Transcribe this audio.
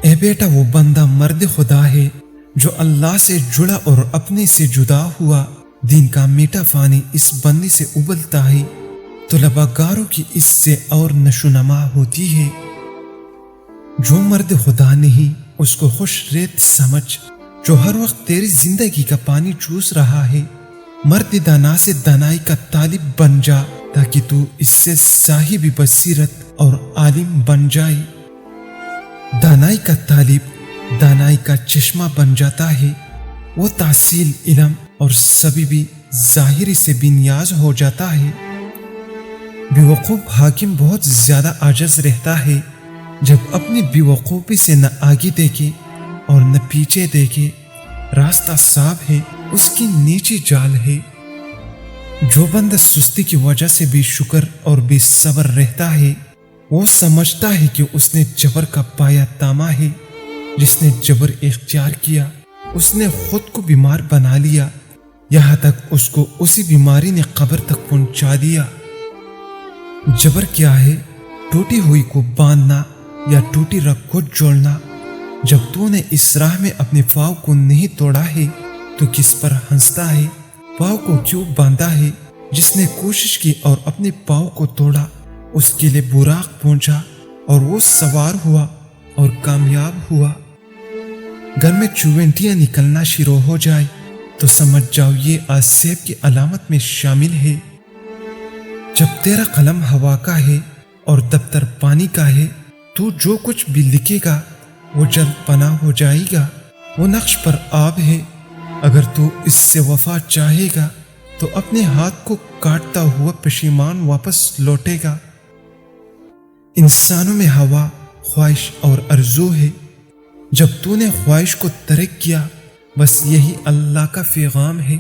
اے بیٹا، وہ بندہ مرد خدا ہے جو اللہ سے جڑا اور اپنے سے جدا ہوا، دین کا میٹھا فانی اس بندے سے ابلتا ہے، طلباء گاروں کی اس سے اور نشو نما ہوتی ہے۔ جو مرد خدا نہیں اس کو خوش ریت سمجھ، جو ہر وقت تیری زندگی کا پانی چوس رہا ہے۔ مرد دانا سے دانائی کا طالب بن جا تاکہ تو اس سے صاحب بصیرت اور عالم بن جائے۔ دانائی کا طالب دانائی کا چشمہ بن جاتا ہے، وہ تحصیل علم اور سبیبی ظاہری سے بے نیاز ہو جاتا ہے۔ بے وقوف حاکم بہت زیادہ عاجز رہتا ہے جب اپنی بے وقوفی سے نہ آگے دیکھے اور نہ پیچھے دیکھے، راستہ صاف ہے اس کی نیچی جال ہے۔ جو بندہ سستی کی وجہ سے بے شکر اور بے صبر رہتا ہے، وہ سمجھتا ہے کہ اس نے جبر کا پایا تاما ہے۔ جس نے جبر اختیار کیا اس نے خود کو بیمار بنا لیا، یہاں تک اس کو اسی بیماری نے قبر تک پہنچا دیا۔ جبر کیا ہے؟ ٹوٹی ہوئی کو باندھنا یا ٹوٹی رگ کو جوڑنا۔ جب تو نے اس راہ میں اپنے پاؤں کو نہیں توڑا ہے تو کس پر ہنستا ہے؟ پاؤں کو کیوں باندھا ہے؟ جس نے کوشش کی اور اپنے پاؤں کو توڑا اس کے لیے براق پہنچا اور وہ سوار ہوا اور کامیاب ہوا۔ گھر میں چونٹیاں نکلنا شروع ہو جائے تو سمجھ جاؤ یہ آسیب کی علامت میں شامل ہے۔ جب تیرا قلم ہوا کا ہے اور دفتر پانی کا ہے تو جو کچھ بھی لکھے گا وہ جلد پناہ ہو جائے گا۔ وہ نقش پر آب ہے، اگر تو اس سے وفا چاہے گا تو اپنے ہاتھ کو کاٹتا ہوا پشیمان واپس لوٹے گا۔ انسانوں میں ہوا، خواہش اور آرزو ہے۔ جب تو نے خواہش کو ترک کیا بس یہی اللہ کا پیغام ہے۔